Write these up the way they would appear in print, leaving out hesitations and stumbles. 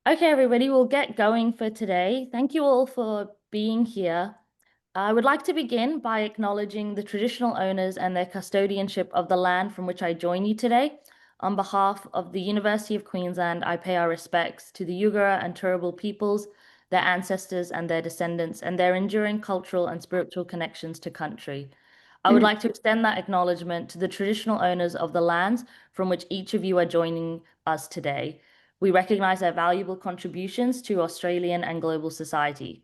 Okay, everybody, we'll get going for today. Thank you all for being here. I would like to begin by acknowledging the traditional owners and their custodianship of the land from which I join you today. On behalf of the University of Queensland, I pay our respects to the Yugara and Turrbal peoples, their ancestors and their descendants, and their enduring cultural and spiritual connections to country. I would like to extend that acknowledgement to the traditional owners of the lands from which each of you are joining us today. We recognize their valuable contributions to Australian and global society.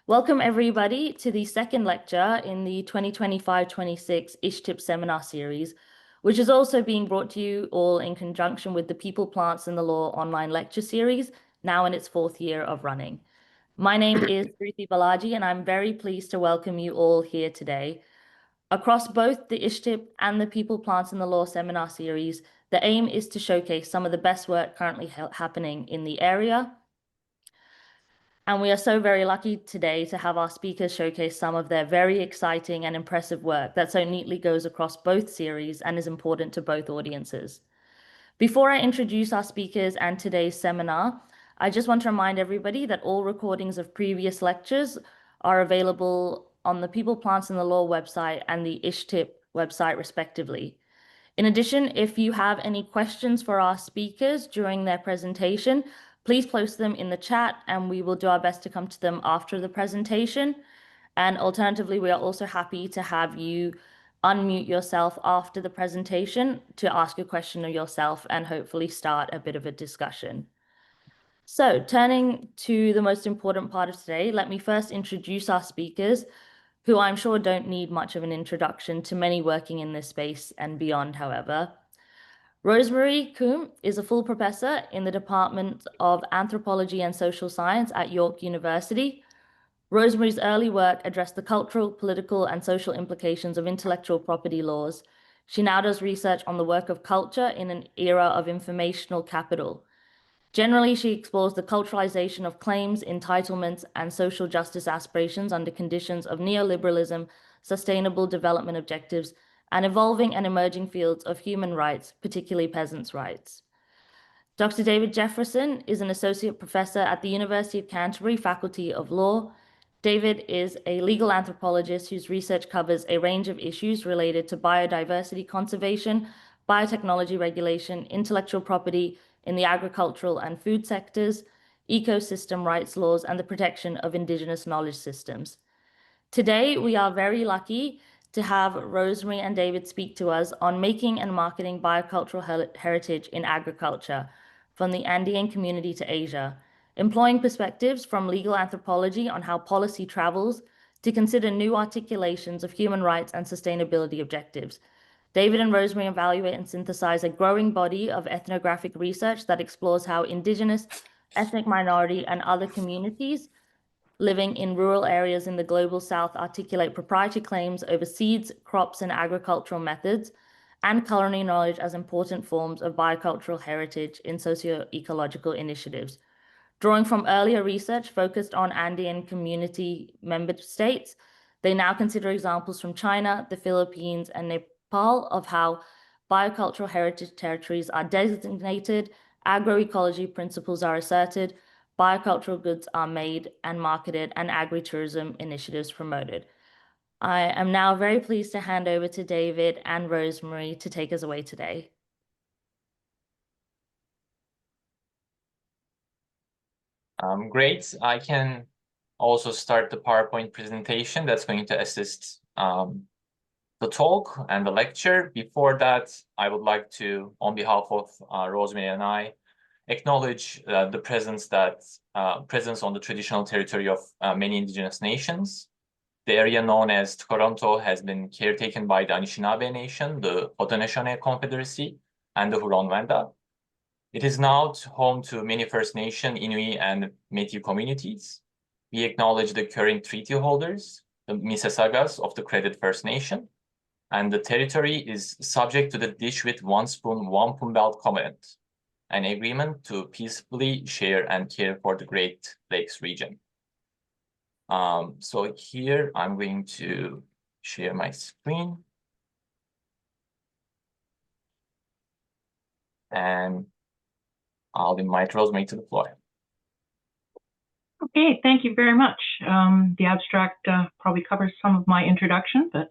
Welcome, everybody, to the second lecture in the 2025-26 ISHTIP seminar series, which is also being brought to you all in conjunction with the People, Plants and the Law online lecture series, now in its fourth year of running. My name is Ruthie Balaji, and I'm very pleased to welcome you all here today. Across both the ISHTIP and the People, Plants and the Law seminar series, the aim is to showcase some of the best work currently happening in the area. And we are so very lucky today to have our speakers showcase some of their very exciting and impressive work that so neatly goes across both series and is important to both audiences. Before I introduce our speakers and today's seminar, I just want to remind everybody that all recordings of previous lectures are available on the People, Plants and the Law website and the ISHTIP website, respectively. In addition, if you have any questions for our speakers during their presentation, please post them in the chat and we will do our best to come to them after the presentation. And alternatively, we are also happy to have you unmute yourself after the presentation to ask a question of yourself and hopefully start a bit of a discussion. So turning to the most important part of today, let me first introduce our speakers, who I'm sure don't need much of an introduction to many working in this space and beyond, however. Rosemary Coombe is a full professor in the Department of Anthropology and Social Science at York University. Rosemary's early work addressed the cultural, political, and social implications of intellectual property laws. She now does research on the work of culture in an era of informational capital. Generally, she explores the culturalization of claims, entitlements, and social justice aspirations under conditions of neoliberalism, sustainable development objectives, and evolving and emerging fields of human rights, particularly peasants' rights. Dr. David Jefferson is an associate professor at the University of Canterbury Faculty of Law. David is a legal anthropologist whose research covers a range of issues related to biodiversity conservation, biotechnology regulation, intellectual property in the agricultural and food sectors, ecosystem rights laws, and the protection of Indigenous knowledge systems. Today, we are very lucky to have Rosemary and David speak to us on making and marketing biocultural heritage in agriculture, from the Andean community to Asia, employing perspectives from legal anthropology on how policy travels to consider new articulations of human rights and sustainability objectives. David and Rosemary evaluate and synthesize a growing body of ethnographic research that explores how Indigenous, ethnic minority, and other communities living in rural areas in the global south articulate proprietary claims over seeds, crops, and agricultural methods, and culinary knowledge as important forms of biocultural heritage in socio-ecological initiatives. Drawing from earlier research focused on Andean community member states, they now consider examples from China, the Philippines, and Nepal of how biocultural heritage territories are designated, agroecology principles are asserted, biocultural goods are made and marketed, and agritourism initiatives promoted. I am now very pleased to hand over to David and Rosemary to take us away today. Great. I can also start the PowerPoint presentation that's going to assist the talk and the lecture. Before that, I would like to, on behalf of Rosemary and I, acknowledge the presence on the traditional territory of many Indigenous nations. The area known as Toronto has been caretaken by the Anishinaabe Nation, the Haudenosaunee Confederacy, and the Huron-Wendat. It is now home to many First Nation, Inuit, and Métis communities. We acknowledge the current treaty holders, the Mississaugas of the Credit First Nation, and the territory is subject to the Dish with One Spoon, One Poon Belt Covenant, an agreement to peacefully share and care for the Great Lakes region. So here I'm going to share my screen. And I'll invite Rosemary to the floor. Okay, thank you very much. The abstract probably covers some of my introduction, but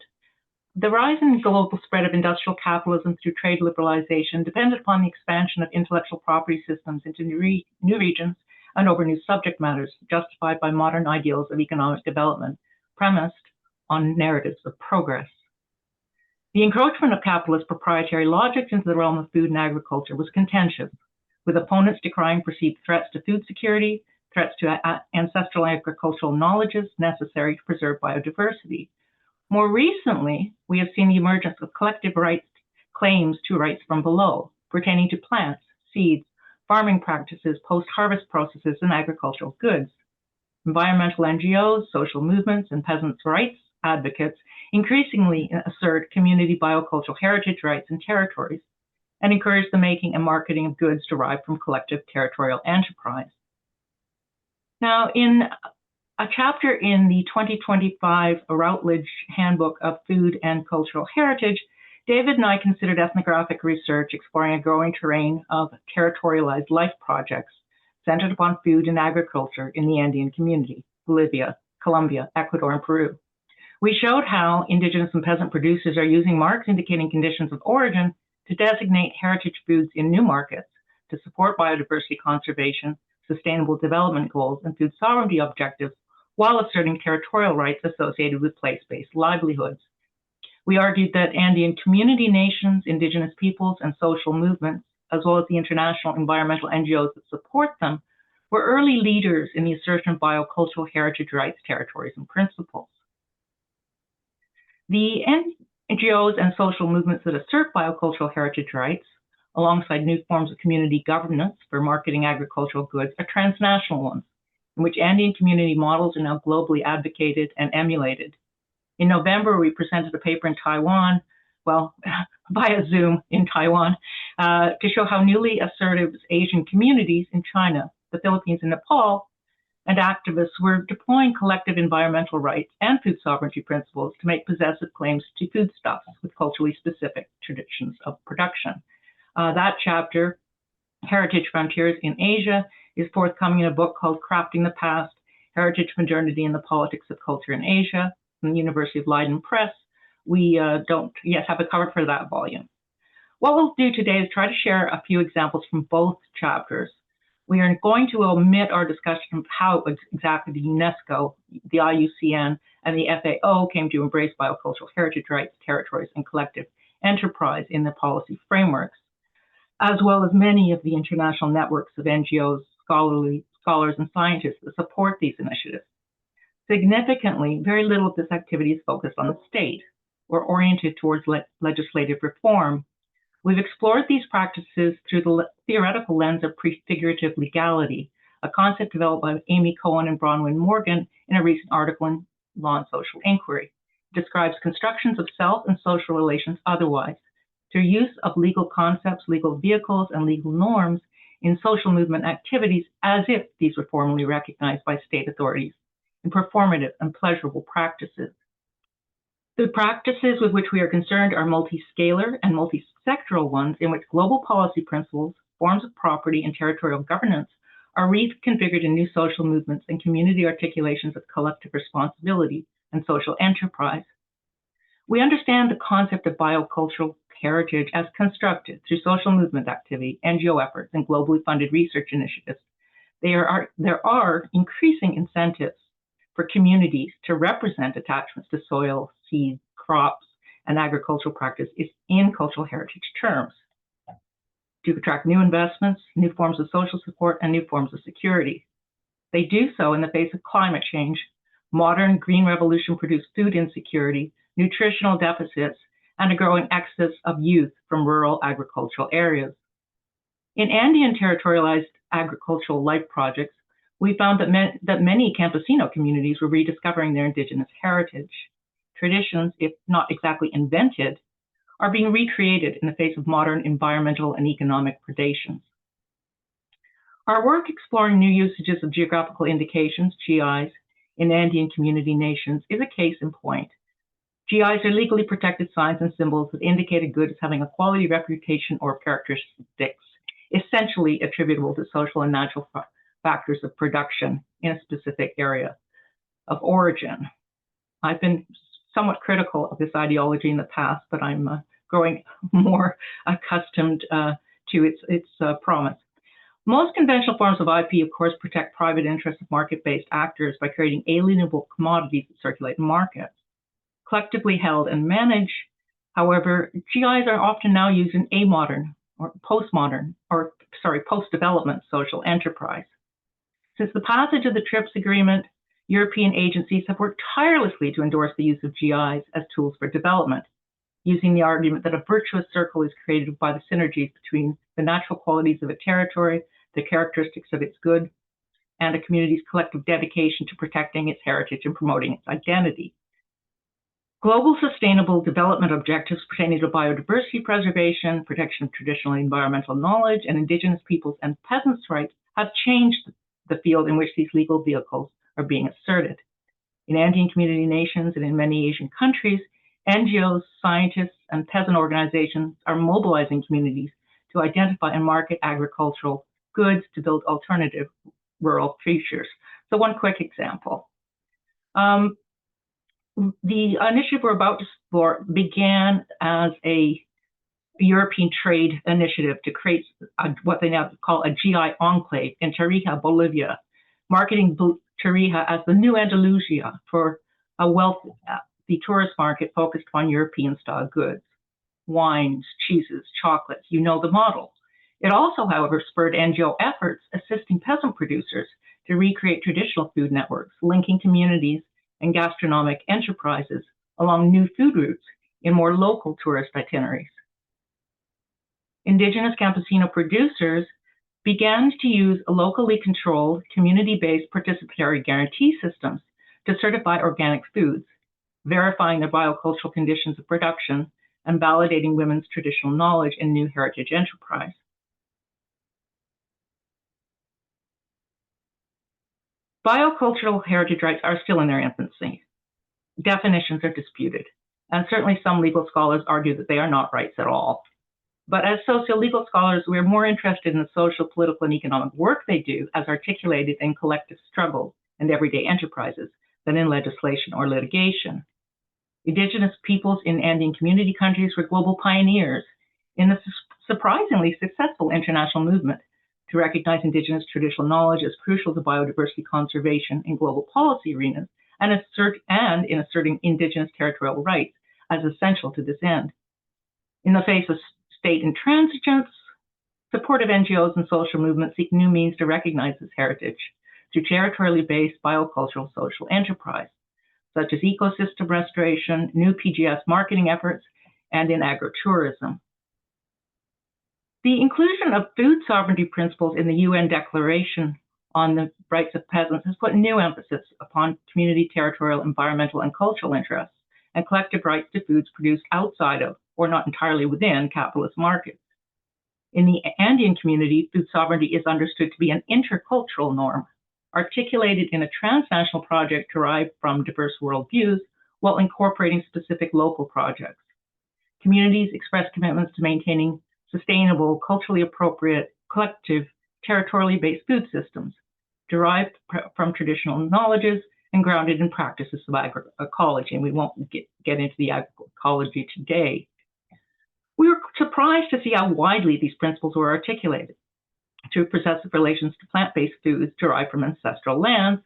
the rise and global spread of industrial capitalism through trade liberalization depended upon the expansion of intellectual property systems into new regions and over new subject matters, justified by modern ideals of economic development, premised on narratives of progress. The encroachment of capitalist proprietary logics into the realm of food and agriculture was contentious, with opponents decrying perceived threats to food security, threats to ancestral agricultural knowledges necessary to preserve biodiversity. More recently, we have seen the emergence of collective rights claims to rights from below, pertaining to plants, seeds, farming practices, post-harvest processes, and agricultural goods. Environmental NGOs, social movements, and peasants' rights advocates increasingly assert community biocultural heritage rights and territories, and encourage the making and marketing of goods derived from collective territorial enterprise. Now, in a chapter in the 2025 Routledge Handbook of Food and Cultural Heritage, David and I considered ethnographic research exploring a growing terrain of territorialized life projects centered upon food and agriculture in the Andean community, Bolivia, Colombia, Ecuador, and Peru. We showed how indigenous and peasant producers are using marks indicating conditions of origin to designate heritage foods in new markets to support biodiversity conservation, sustainable development goals, and food sovereignty objectives, while asserting territorial rights associated with place-based livelihoods. We argued that Andean community nations, indigenous peoples, and social movements, as well as the international environmental NGOs that support them, were early leaders in the assertion of biocultural heritage rights, territories, and principles. The NGOs and social movements that assert biocultural heritage rights, alongside new forms of community governance for marketing agricultural goods, are transnational ones, in which Andean community models are now globally advocated and emulated. In November, we presented a paper in Taiwan, well, via Zoom in Taiwan, to show how newly assertive Asian communities in China, the Philippines, and Nepal, and activists were deploying collective environmental rights and food sovereignty principles to make possessive claims to foodstuffs with culturally specific traditions of production. That chapter, Heritage Frontiers in Asia, is forthcoming in a book called Crafting the Past, Heritage, Modernity, and the Politics of Culture in Asia from the University of Leiden Press. We don't yet have a cover for that volume. What we'll do today is try to share a few examples from both chapters. We are going to omit our discussion of how exactly the UNESCO, the IUCN, and the FAO came to embrace biocultural heritage rights, territories, and collective enterprise in their policy frameworks, as well as many of the international networks of NGOs, scholars, and scientists that support these initiatives. Significantly, very little of this activity is focused on the state or oriented towards legislative reform. We've explored these practices through the theoretical lens of prefigurative legality, a concept developed by Amy Cohen and Bronwyn Morgan in a recent article in Law and Social Inquiry. It describes constructions of self and social relations otherwise, through use of legal concepts, legal vehicles, and legal norms in social movement activities as if these were formally recognized by state authorities in performative and pleasurable practices. The practices with which we are concerned are multi-scalar and multi-sectoral ones in which global policy principles, forms of property, and territorial governance are reconfigured in new social movements and community articulations of collective responsibility and social enterprise. We understand the concept of biocultural heritage as constructed through social movement activity, NGO efforts, and globally funded research initiatives. There are increasing incentives for communities to represent attachments to soil, seeds, crops, and agricultural practices in cultural heritage terms, to attract new investments, new forms of social support, and new forms of security. They do so in the face of climate change, modern green revolution-produced food insecurity, nutritional deficits, and a growing exodus of youth from rural agricultural areas. In Andean territorialized agricultural life projects, we found that many campesino communities were rediscovering their indigenous heritage. Traditions, if not exactly invented, are being recreated in the face of modern environmental and economic predations. Our work exploring new usages of geographical indications, GIs, in Andean community nations is a case in point. GIs are legally protected signs and symbols that indicate a good as having a quality, reputation, or characteristics essentially attributable to social and natural factors of production in a specific area of origin. I've been somewhat critical of this ideology in the past, but I'm growing more accustomed to its promise. Most conventional forms of IP, of course, protect private interests of market-based actors by creating alienable commodities that circulate in markets. Collectively held and managed, however, GIs are often now used in post-development social enterprise. Since the passage of the TRIPS agreement, European agencies have worked tirelessly to endorse the use of GIs as tools for development, using the argument that a virtuous circle is created by the synergies between the natural qualities of a territory, the characteristics of its goods, and a community's collective dedication to protecting its heritage and promoting its identity. Global sustainable development objectives pertaining to biodiversity preservation, protection of traditional environmental knowledge, and Indigenous peoples and peasants' rights have changed the field in which these legal vehicles are being asserted. In Andean community nations and in many Asian countries, NGOs, scientists, and peasant organizations are mobilizing communities to identify and market agricultural goods to build alternative rural futures. So one quick example. The initiative we're about to explore began as a European trade initiative to create what they now call a GI enclave in Tarija, Bolivia, marketing Tarija as the new Andalusia for a wealthy tourist market focused on European-style goods, wines, cheeses, chocolates, you know the model. It also, however, spurred NGO efforts assisting peasant producers to recreate traditional food networks, linking communities and gastronomic enterprises along new food routes in more local tourist itineraries. Indigenous campesino producers began to use locally controlled, community-based participatory guarantee systems to certify organic foods, verifying their biocultural conditions of production and validating women's traditional knowledge in new heritage enterprise. Biocultural heritage rights are still in their infancy. Definitions are disputed, and certainly some legal scholars argue that they are not rights at all. But as socio-legal scholars, we're more interested in the social, political, and economic work they do as articulated in collective struggles and everyday enterprises than in legislation or litigation. Indigenous peoples in Andean community countries were global pioneers in the surprisingly successful international movement to recognize Indigenous traditional knowledge as crucial to biodiversity conservation in global policy arenas and in asserting Indigenous territorial rights as essential to this end. In the face of state intransigence, supportive NGOs and social movements seek new means to recognize this heritage through territorially based biocultural social enterprise, such as ecosystem restoration, new PGS marketing efforts, and in agritourism. The inclusion of food sovereignty principles in the UN Declaration on the Rights of Peasants has put new emphasis upon community, territorial, environmental, and cultural interests and collective rights to foods produced outside of or not entirely within capitalist markets. In the Andean community, food sovereignty is understood to be an intercultural norm, articulated in a transnational project derived from diverse worldviews while incorporating specific local projects. Communities express commitments to maintaining sustainable, culturally appropriate, collective, territorially based food systems, derived from traditional knowledges and grounded in practices of agroecology, and we won't get into the agroecology today. We were surprised to see how widely these principles were articulated through possessive relations to plant-based foods derived from ancestral lands,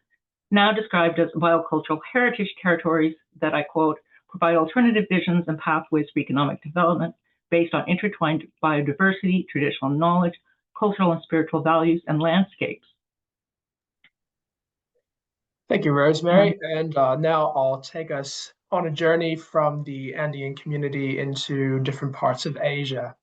now described as biocultural heritage territories that, I quote, provide alternative visions and pathways for economic development based on intertwined biodiversity, traditional knowledge, cultural and spiritual values, and landscapes. Thank you, Rosemary. And now I'll take us on a journey from the Andean community into different parts of Asia.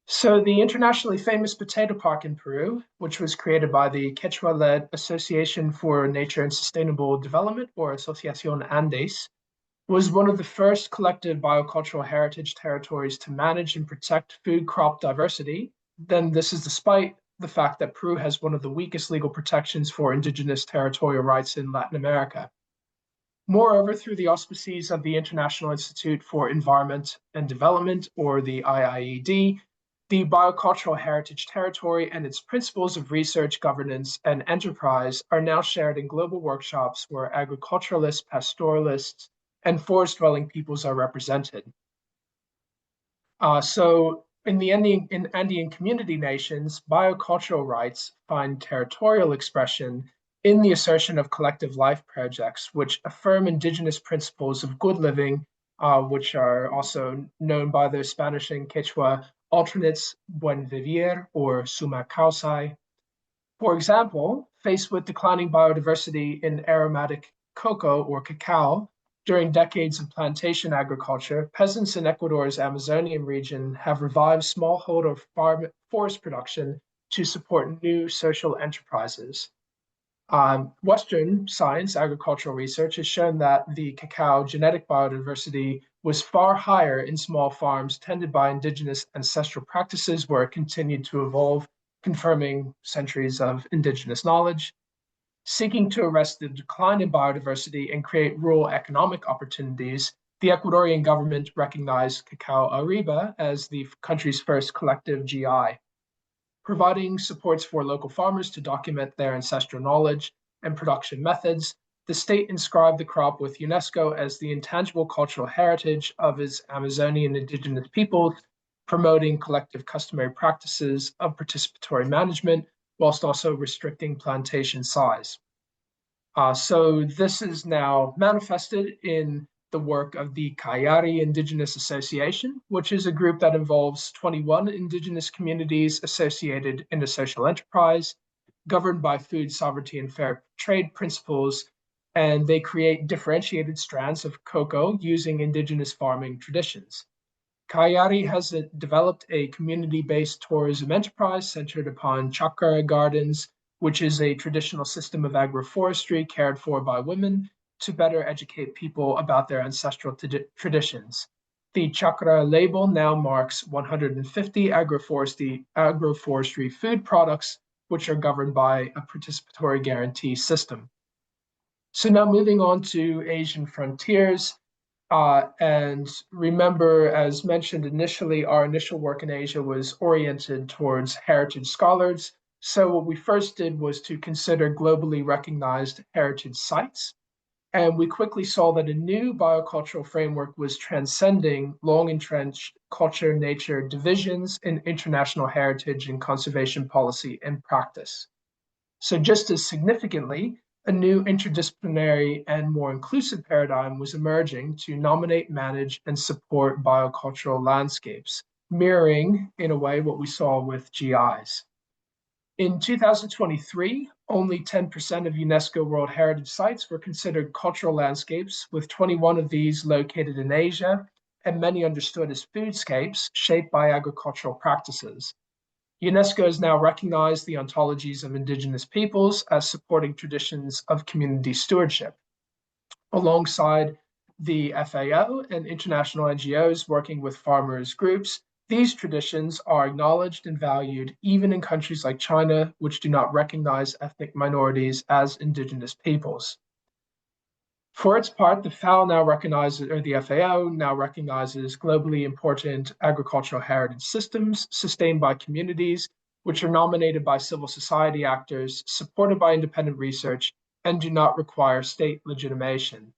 So the internationally famous potato park in Peru, which was created by the Quechua-led Association for Nature and Sustainable Development, or Asociación Andes, was one of the first collective biocultural heritage territories to manage and protect food crop diversity. Then this is despite the fact that Peru has one of the weakest legal protections for Indigenous territorial rights in Latin America. Moreover, through the auspices of the International Institute for Environment and Development, or the IIED, The biocultural heritage territory and its principles of research, governance, and enterprise are now shared in global workshops where agriculturalists, pastoralists, and forest-dwelling peoples are represented. So in the Andean community nations, biocultural rights find territorial expression in the assertion of collective life projects, which affirm indigenous principles of good living, which are also known by the Spanish and Quechua alternates buen vivir or suma causai. For example, faced with declining biodiversity in aromatic cocoa or cacao, during decades of plantation agriculture, peasants in Ecuador's Amazonian region have revived smallholder forest production to support new social enterprises. Western science, agricultural research, has shown that the cacao genetic biodiversity was far higher in small farms tended by indigenous ancestral practices where it continued to evolve, confirming centuries of indigenous knowledge. Seeking to arrest the decline in biodiversity and create rural economic opportunities, the Ecuadorian government recognized Cacao Arriba as the country's first collective GI. Providing supports for local farmers to document their ancestral knowledge and production methods, the state inscribed the crop with UNESCO as the intangible cultural heritage of its Amazonian indigenous peoples, promoting collective customary practices of participatory management, whilst also restricting plantation size. So this is now manifested in the work of the Kayari Indigenous Association, which is a group that involves 21 indigenous communities associated in a social enterprise, governed by food sovereignty and fair trade principles, and they create differentiated strands of cocoa using indigenous farming traditions. Kayari has developed a community-based tourism enterprise centered upon chakra gardens, which is a traditional system of agroforestry cared for by women to better educate people about their ancestral traditions. The chakra label now marks 150 agroforestry food products, which are governed by a participatory guarantee system. So now moving on to Asian frontiers. And remember, as mentioned initially, our initial work in Asia was oriented towards heritage scholars. So what we first did was to consider globally recognized heritage sites. And we quickly saw that a new biocultural framework was transcending long-entrenched culture-nature divisions in international heritage and conservation policy and practice. So just as significantly, a new interdisciplinary and more inclusive paradigm was emerging to nominate, manage, and support biocultural landscapes, mirroring, in a way, what we saw with GIs. In 2023, only 10% of UNESCO World Heritage Sites were considered cultural landscapes, with 21 of these located in Asia, and many understood as foodscapes shaped by agricultural practices. UNESCO has now recognized the ontologies of indigenous peoples as supporting traditions of community stewardship. Alongside the FAO and international NGOs working with farmers groups, these traditions are acknowledged and valued even in countries like China, which do not recognize ethnic minorities as indigenous peoples. For its part, the FAO now recognizes, or the FAO now recognizes globally important agricultural heritage systems sustained by communities, which are nominated by civil society actors, supported by independent research, and do not require state legitimation.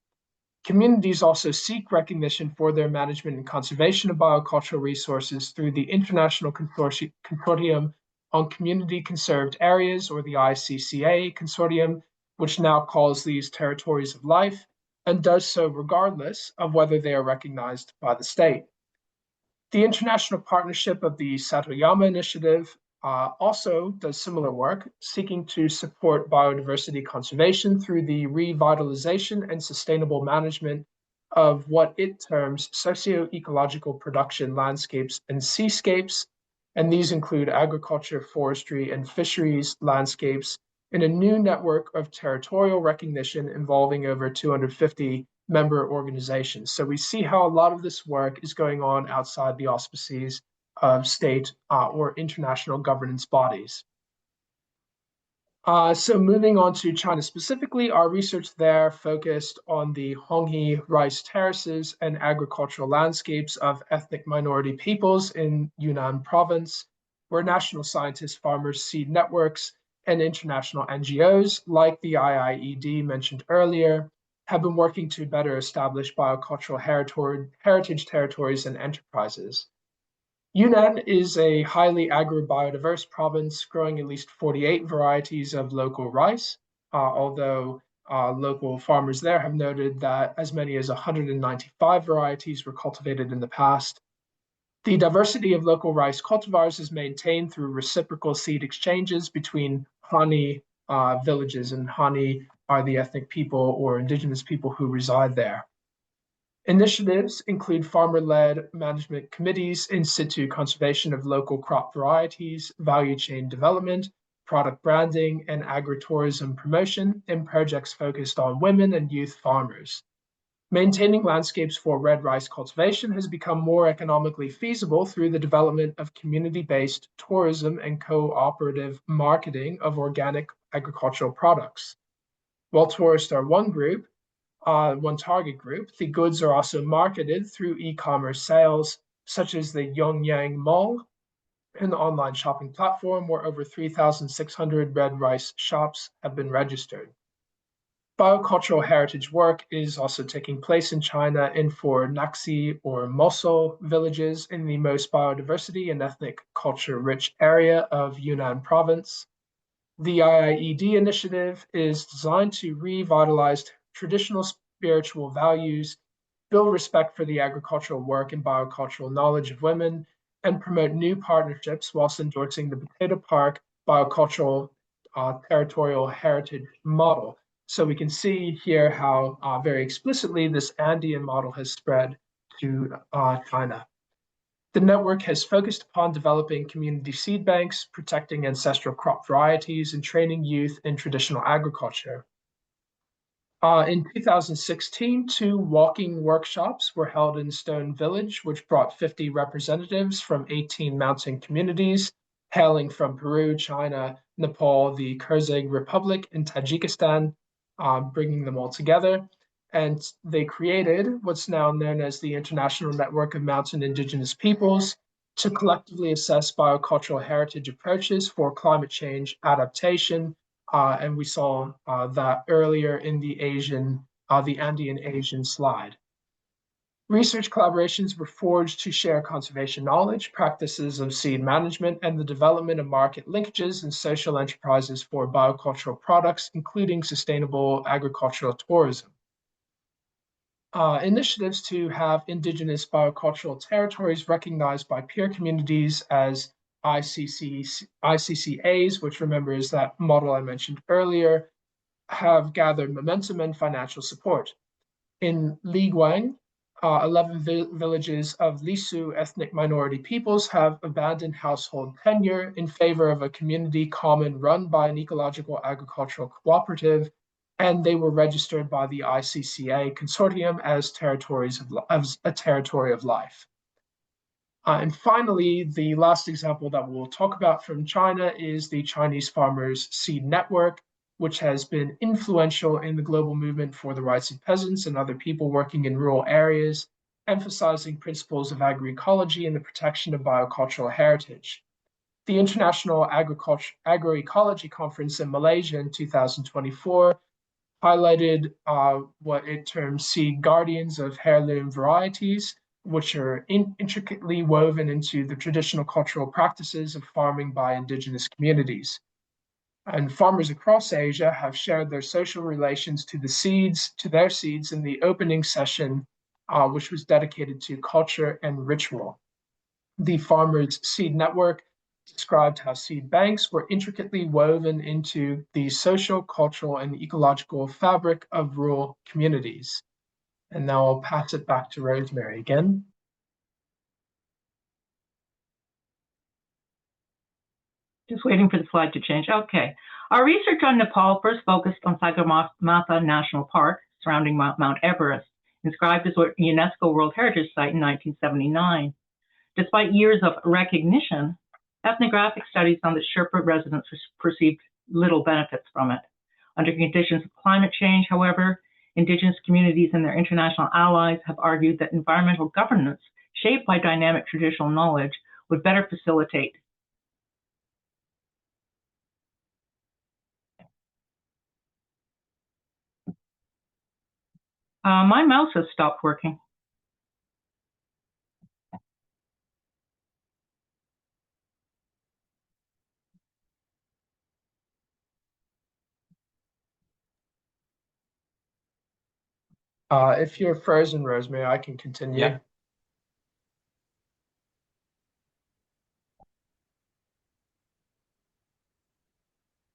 Communities also seek recognition for their management and conservation of biocultural resources through the International Consortium on Community Conserved Areas, or the ICCA Consortium, which now calls these territories of life, and does so regardless of whether they are recognized by the state. The international partnership of the Satoyama Initiative also does similar work, seeking to support biodiversity conservation through the revitalization and sustainable management of what it terms socio-ecological production landscapes and seascapes, and these include agriculture, forestry, and fisheries landscapes in a new network of territorial recognition involving over 250 member organizations. So we see how a lot of this work is going on outside the auspices of state or international governance bodies. So moving on to China specifically, our research there focused on the Honghe rice terraces and agricultural landscapes of ethnic minority peoples in Yunnan province. where national scientists, farmers, seed networks, and international NGOs like the IIED mentioned earlier have been working to better establish biocultural heritage territories and enterprises. Yunnan is a highly agro-biodiverse province, growing at least 48 varieties of local rice, although local farmers there have noted that as many as 195 varieties were cultivated in the past. The diversity of local rice cultivars is maintained through reciprocal seed exchanges between Hani villages, and Hani are the ethnic people or indigenous people who reside there. Initiatives include farmer-led management committees, in situ conservation of local crop varieties, value chain development, product branding, and agritourism promotion in projects focused on women and youth farmers. Maintaining landscapes for red rice cultivation has become more economically feasible through the development of community-based tourism and cooperative marketing of organic agricultural products. While tourists are one target group, the goods are also marketed through e-commerce sales, such as the Yongyang Mall, an online shopping platform where over 3,600 red rice shops have been registered. Biocultural heritage work is also taking place in China in 4 Naxi or Mosul villages in the most biodiversity and ethnic culture-rich area of Yunnan province. The IIED initiative is designed to revitalize traditional spiritual values, build respect for the agricultural work and biocultural knowledge of women, and promote new partnerships whilst endorsing the Potato Park biocultural territorial heritage model. So we can see here how very explicitly this Andean model has spread to China. The network has focused upon developing community seed banks, protecting ancestral crop varieties, and training youth in traditional agriculture. In 2016, 2 walking workshops were held in Stone Village, which brought 50 representatives from 18 mountain communities, hailing from Peru, China, Nepal, the Kyrgyz Republic, and Tajikistan, bringing them all together. And they created what's now known as the International Network of Mountain Indigenous Peoples to collectively assess biocultural heritage approaches for climate change adaptation. And we saw that earlier in the Andean Asian slide. Research collaborations were forged to share conservation knowledge, practices of seed management, and the development of market linkages and social enterprises for biocultural products, including sustainable agricultural tourism. Initiatives to have indigenous biocultural territories recognized by peer communities as ICCAs, which remember is that model I mentioned earlier, have gathered momentum and financial support. In Liguang, 11 villages of Lisu ethnic minority peoples have abandoned household tenure in favor of a community common run by an ecological agricultural cooperative, and they were registered by the ICCA consortium as a territory of life. And finally, the last example that we'll talk about from China is the Chinese Farmers Seed Network, which has been influential in the global movement for the rights of peasants and other people working in rural areas, emphasizing principles of agroecology and the protection of biocultural heritage. The International Agroecology Conference in Malaysia in 2024 highlighted what it termed seed guardians of heirloom varieties, which are intricately woven into the traditional cultural practices of farming by indigenous communities. And farmers across Asia have shared their social relations to their seeds in the opening session, which was dedicated to culture and ritual. The Farmers Seed Network described how seed banks were intricately woven into the social, cultural, and ecological fabric of rural communities. And now I'll pass it back to Rosemary again. Just waiting for the slide to change. Okay. Our research on Nepal first focused on Sagarmatha National Park, surrounding Mount Everest, inscribed as a UNESCO World Heritage Site in 1979. Despite years of recognition, ethnographic studies found that Sherpa residents perceived little benefits from it. Under conditions of climate change, however, indigenous communities and their international allies have argued that environmental governance shaped by dynamic traditional knowledge would better facilitate My mouse has stopped working. If you're frozen, Rosemary, I can continue. Yeah.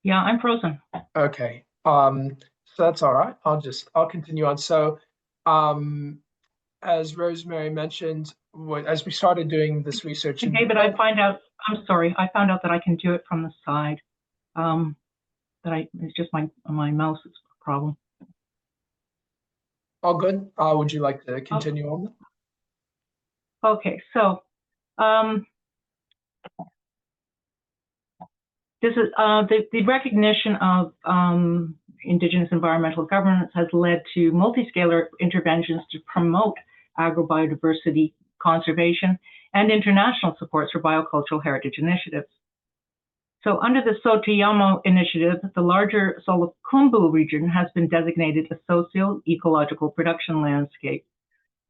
Yeah, I'm frozen. Okay. So that's all right. I'll continue on. So, as Rosemary mentioned, as we started doing this research, Okay, but I'm sorry, I found out that I can do it from the side. It's just my mouse is a problem. all good. Would you like to continue on? Okay, so this is the recognition of Indigenous environmental governance has led to multi-scalar interventions to promote agrobiodiversity conservation and international supports for biocultural heritage initiatives. So under the Soto-Yamo initiative, the larger Coombe region has been designated a socio-ecological production landscape.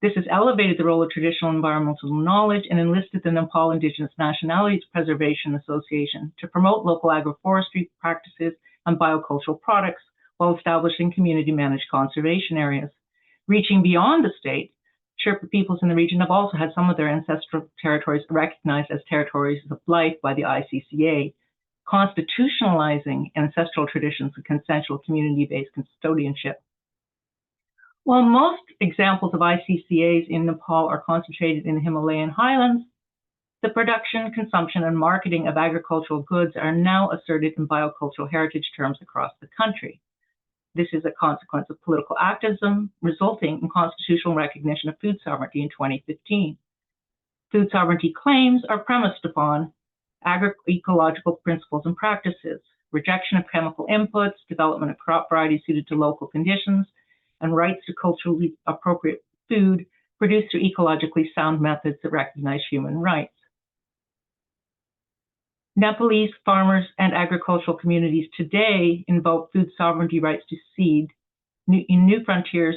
This has elevated the role of traditional environmental knowledge and enlisted the Nepal Indigenous Nationalities Preservation Association to promote local agroforestry practices and biocultural products while establishing community-managed conservation areas. Reaching beyond the state, Sherpa peoples in the region have also had some of their ancestral territories recognized as territories of life by the ICCA, constitutionalizing ancestral traditions of consensual community-based custodianship. While most examples of ICCAs in Nepal are concentrated in the Himalayan highlands, the production, consumption, and marketing of agricultural goods are now asserted in biocultural heritage terms across the country. This is a consequence of political activism, resulting in constitutional recognition of food sovereignty in 2015. Food sovereignty claims are premised upon agroecological principles and practices, rejection of chemical inputs, development of crop varieties suited to local conditions, and rights to culturally appropriate food produced through ecologically sound methods that recognize human rights. Nepalese farmers and agricultural communities today invoke food sovereignty rights to seed in new frontiers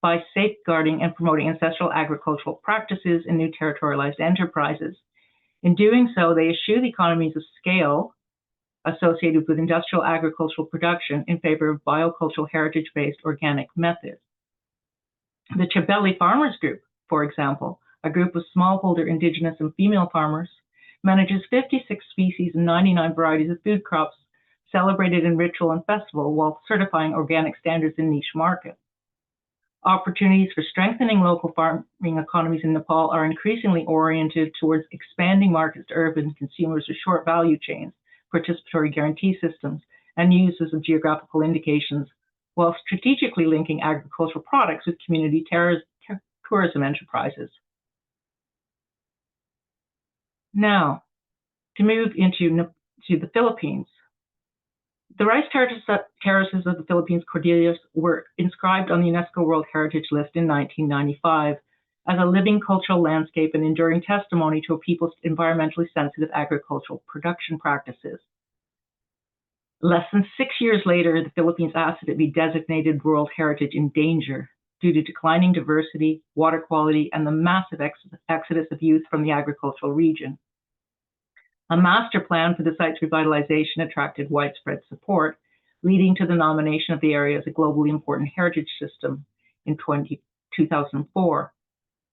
by safeguarding and promoting ancestral agricultural practices in new territorialized enterprises. In doing so, they eschew the economies of scale associated with industrial agricultural production in favor of biocultural heritage-based organic methods. The Chabeli Farmers Group, for example, a group of smallholder Indigenous and female farmers, manages 56 species and 99 varieties of food crops celebrated in ritual and festival while certifying organic standards in niche markets. Opportunities for strengthening local farming economies in Nepal are increasingly oriented towards expanding markets to urban consumers with short value chains, participatory guarantee systems, and uses of geographical indications, while strategically linking agricultural products with community tourism enterprises. Now, to move into the Philippines. The rice terraces of the Philippines Cordilleras were inscribed on the UNESCO World Heritage List in 1995 as a living cultural landscape and enduring testimony to a people's environmentally sensitive agricultural production practices. Less than 6 years later, the Philippines asked that it be designated World Heritage in danger due to declining diversity, water quality, and the massive exodus of youth from the agricultural region. A master plan for the site's revitalization attracted widespread support, leading to the nomination of the area as a globally important heritage system in 2004.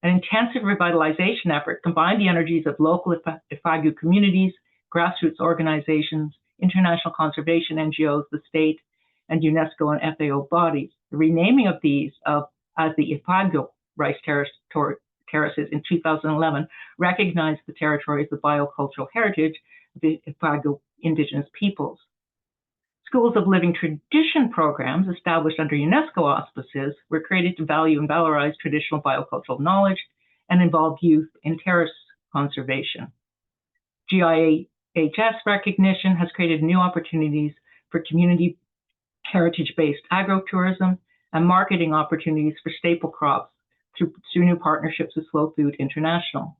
An intensive revitalization effort combined the energies of local Ifugao communities, grassroots organizations, international conservation NGOs, the state, and UNESCO and FAO bodies. The renaming of these as the Ifugao rice terraces in 2011 recognized the territory as the biocultural heritage of the Ifugao Indigenous peoples. Schools of Living Tradition programs established under UNESCO auspices were created to value and valorize traditional biocultural knowledge and involve youth in terrace conservation. GIHS recognition has created new opportunities for community heritage-based agrotourism and marketing opportunities for staple crops through new partnerships with Slow Food International.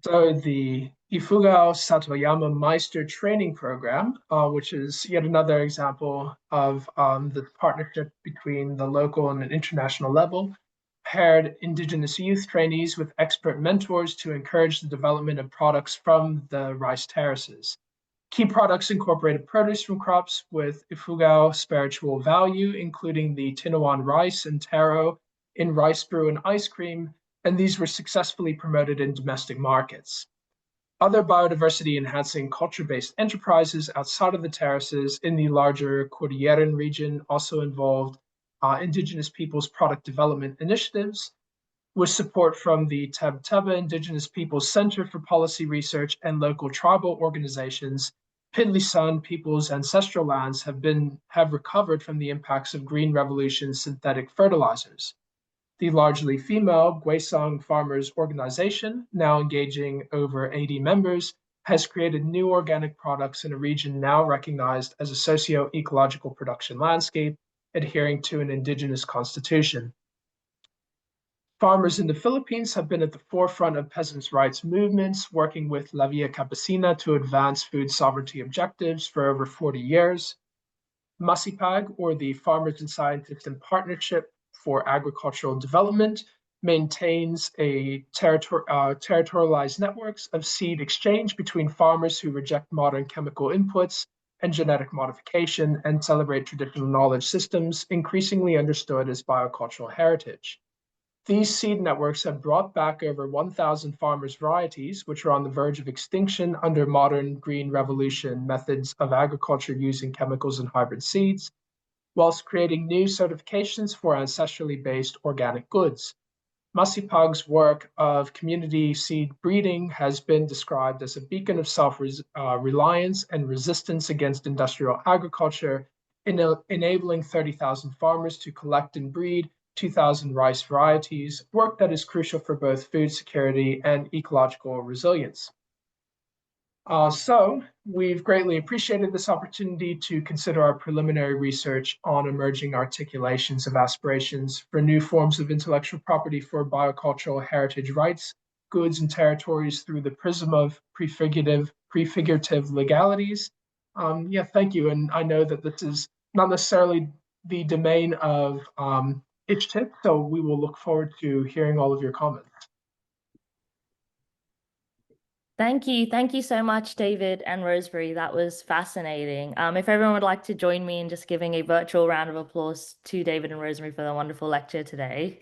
So the Ifugao Satoyama Meister Training Program, which is yet another example of the partnership between the local and an international level, paired Indigenous youth trainees with expert mentors to encourage the development of products from the rice terraces. Key products incorporated produce from crops with Ifugao spiritual value, including the Tinawan rice and taro in rice brew and ice cream, and these were successfully promoted in domestic markets. Other biodiversity-enhancing culture-based enterprises outside of the terraces in the larger Cordilleran region also involved Indigenous peoples' product development initiatives, with support from the Tabtaba Indigenous Peoples Center for Policy Research and local tribal organizations. Pidlisan people's ancestral lands have recovered from the impacts of Green Revolution synthetic fertilizers. The largely female Gwaesong Farmers Organization, now engaging over 80 members, has created new organic products in a region now recognized as a socio-ecological production landscape, adhering to an indigenous constitution. Farmers in the Philippines have been at the forefront of peasants' rights movements, working with La Via Campesina to advance food sovereignty objectives for over 40 years. Masipag, or the Farmers and Scientists in Partnership for Agricultural Development, maintains a territorialized networks of seed exchange between farmers who reject modern chemical inputs and genetic modification and celebrate traditional knowledge systems, increasingly understood as biocultural heritage. These seed networks have brought back over 1,000 farmers' varieties, which are on the verge of extinction under modern Green Revolution methods of agriculture using chemicals and hybrid seeds, whilst creating new certifications for ancestrally based organic goods. Masipag's work of community seed breeding has been described as a beacon of self-reliance and resistance against industrial agriculture, enabling 30,000 farmers to collect and breed 2,000 rice varieties, work that is crucial for both food security and ecological resilience. So we've greatly appreciated this opportunity to consider our preliminary research on emerging articulations of aspirations for new forms of intellectual property for biocultural heritage rights, goods, and territories through the prism of prefigurative legalities. Thank you. And I know that this is not necessarily the domain of ICHTIP, so we will look forward to hearing all of your comments. Thank you. Thank you so much, David and Rosemary. That was fascinating. If everyone would like to join me in just giving a virtual round of applause to David and Rosemary for their wonderful lecture today.